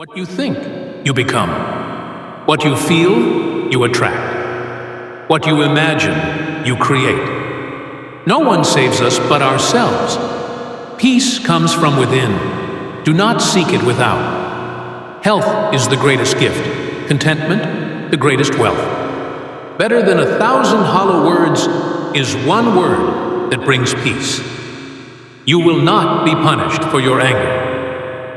What you think, you become. What you feel, you attract. What you imagine, you create. No one saves us but ourselves. Peace comes from within. Do not seek it without. Health is the greatest gift. Contentment, the greatest wealth. Better than 1,000 hollow words is one word that brings peace. You will not be punished for your anger.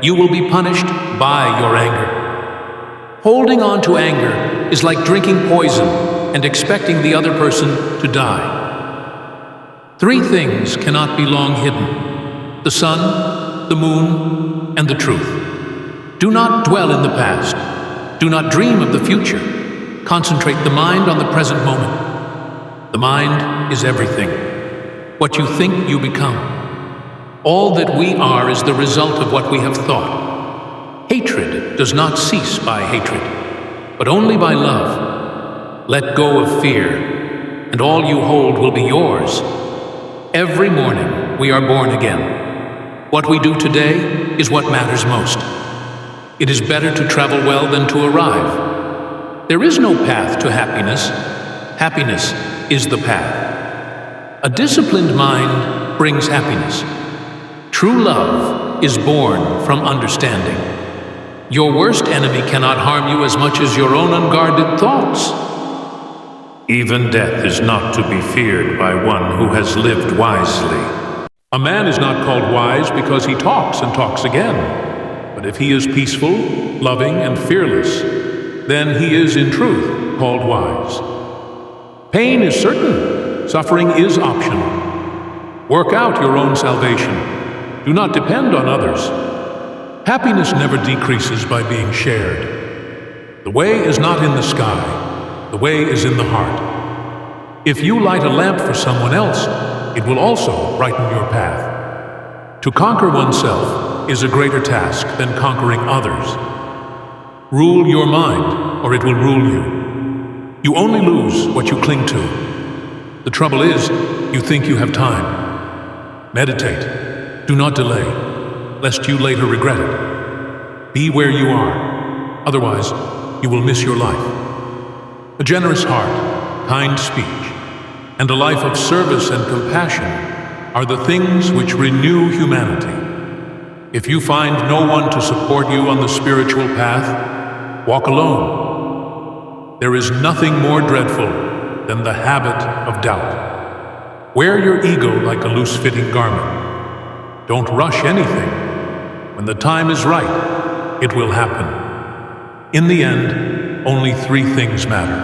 You will be punished by your anger. Holding on to anger is like drinking poison and expecting the other person to die. 3 things cannot be long hidden: the sun, the moon, and the truth. Do not dwell in the past. Do not dream of the future. Concentrate the mind on the present moment. The mind is everything. What you think, you become. All that we are is the result of what we have thought. Hatred does not cease by hatred, but only by love. Let go of fear, and all you hold will be yours. Every morning we are born again. What we do today is what matters most. It is better to travel well than to arrive. There is no path to happiness. Happiness is the path. A disciplined mind brings happiness. True love is born from understanding. Your worst enemy cannot harm you as much as your own unguarded thoughts. Even death is not to be feared by one who has lived wisely. A man is not called wise because he talks and talks again. But if he is peaceful, loving, and fearless, then he is in truth called wise. Pain is certain. Suffering is optional. Work out your own salvation. Do not depend on others. Happiness never decreases by being shared. The way is not in the sky. The way is in the heart. If you light a lamp for someone else, it will also brighten your path. To conquer oneself is a greater task than conquering others. Rule your mind, or it will rule you. You only lose what you cling to. The trouble is, you think you have time. Meditate. Do not delay, lest you later regret it. Be where you are, otherwise you will miss your life. A generous heart, kind speech, and a life of service and compassion are the things which renew humanity. If you find no one to support you on the spiritual path, walk alone. There is nothing more dreadful than the habit of doubt. Wear your ego like a loose-fitting garment. Don't rush anything. When the time is right, it will happen. In the end, only 3 things matter: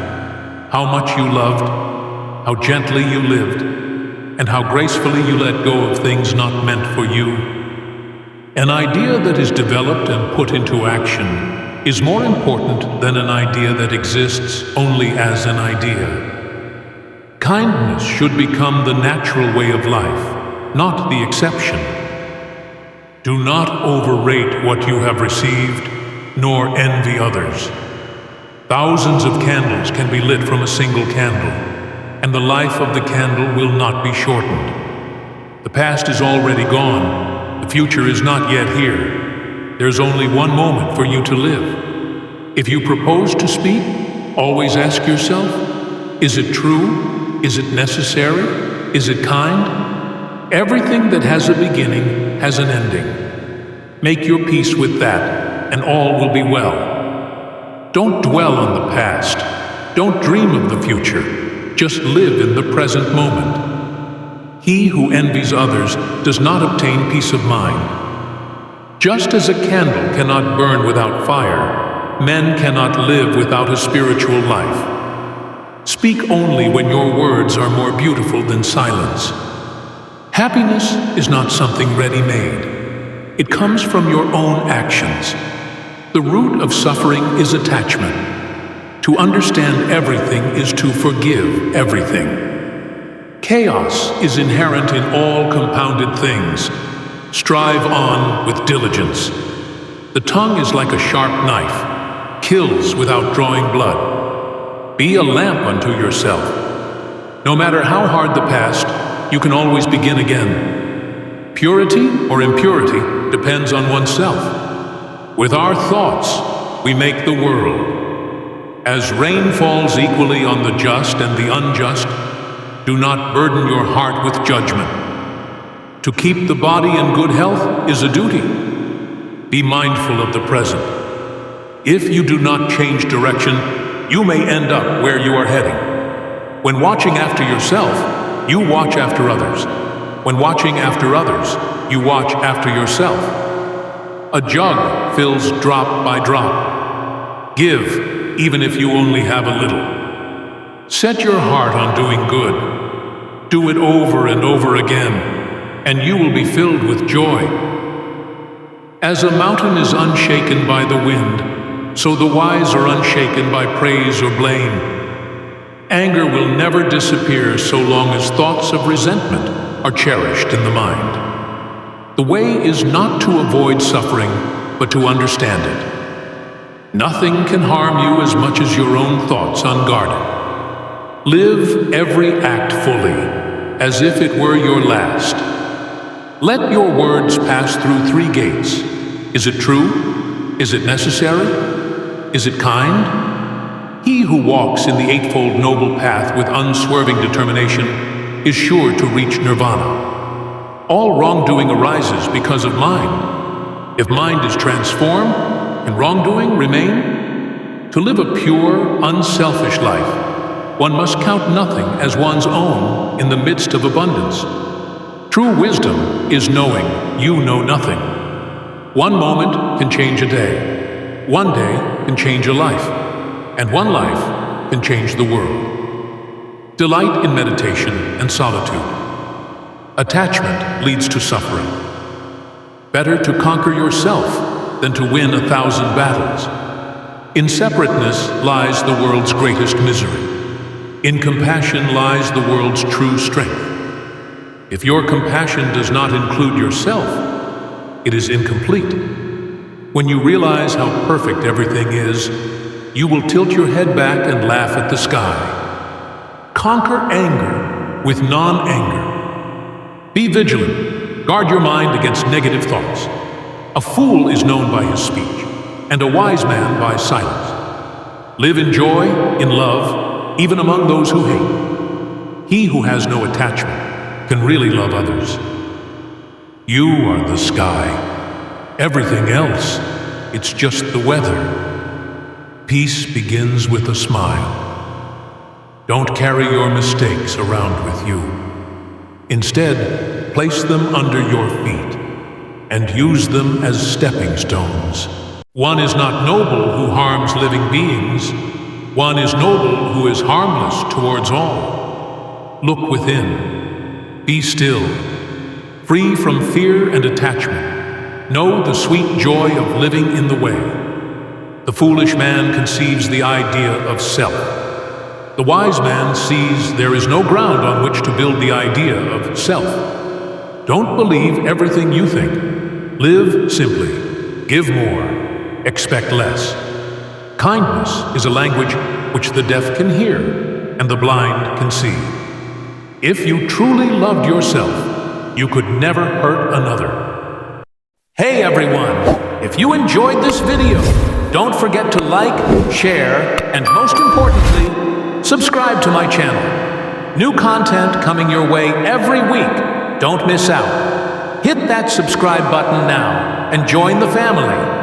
how much you loved, how gently you lived, and how gracefully you let go of things not meant for you. An idea that is developed and put into action is more important than an idea that exists only as an idea. Kindness should become the natural way of life, not the exception. Do not overrate what you have received, nor envy others. Thousands of candles can be lit from a single candle, and the life of the candle will not be shortened. The past is already gone. The future is not yet here. There's only one moment for you to live. If you propose to speak, always ask yourself, is it true? Is it necessary? Is it kind? Everything that has a beginning has an ending. Make your peace with that, and all will be well. Don't dwell on the past. Don't dream of the future. Just live in the present moment. He who envies others does not obtain peace of mind. Just as a candle cannot burn without fire, men cannot live without a spiritual life. Speak only when your words are more beautiful than silence. Happiness is not something ready-made. It comes from your own actions. The root of suffering is attachment. To understand everything is to forgive everything. Chaos is inherent in all compounded things. Strive on with diligence. The tongue is like a sharp knife, kills without drawing blood. Be a lamp unto yourself. No matter how hard the past, you can always begin again. Purity or impurity depends on oneself. With our thoughts, we make the world. As rain falls equally on the just and the unjust, do not burden your heart with judgment. To keep the body in good health is a duty. Be mindful of the present. If you do not change direction, you may end up where you are heading. When watching after yourself, you watch after others. When watching after others, you watch after yourself. A jug fills drop by drop. Give, even if you only have a little. Set your heart on doing good. Do it over and over again, and you will be filled with joy. As a mountain is unshaken by the wind, so the wise are unshaken by praise or blame. Anger will never disappear so long as thoughts of resentment are cherished in the mind. The way is not to avoid suffering, but to understand it. Nothing can harm you as much as your own thoughts unguarded. Live every act fully, as if it were your last. Let your words pass through 3 gates. Is it true? Is it necessary? Is it kind? He who walks in the eightfold noble path with unswerving determination is sure to reach nirvana. All wrongdoing arises because of mind. If mind is transformed, can wrongdoing remain? To live a pure, unselfish life, one must count nothing as one's own in the midst of abundance. True wisdom is knowing you know nothing. One moment can change a day. One day can change a life. And one life can change the world. Delight in meditation and solitude. Attachment leads to suffering. Better to conquer yourself than to win 1,000 battles. In separateness lies the world's greatest misery. In compassion lies the world's true strength. If your compassion does not include yourself, it is incomplete. When you realize how perfect everything is, you will tilt your head back and laugh at the sky. Conquer anger with non-anger. Be vigilant. Guard your mind against negative thoughts. A fool is known by his speech, and a wise man by silence. Live in joy, in love, even among those who hate. He who has no attachment can really love others. You are the sky. Everything else, it's just the weather. Peace begins with a smile. Don't carry your mistakes around with you. Instead, place them under your feet and use them as stepping stones. One is not noble who harms living beings. One is noble who is harmless towards all. Look within. Be still. Free from fear and attachment. Know the sweet joy of living in the way. The foolish man conceives the idea of self. The wise man sees there is no ground on which to build the idea of self. Don't believe everything you think. Live simply. Give more. Expect less. Kindness is a language which the deaf can hear and the blind can see. If you truly loved yourself, you could never hurt another. Hey everyone! If you enjoyed this video, don't forget to like, share, and most importantly, subscribe to my channel. New content coming your way every week. Don't miss out. Hit that subscribe button now and join the family.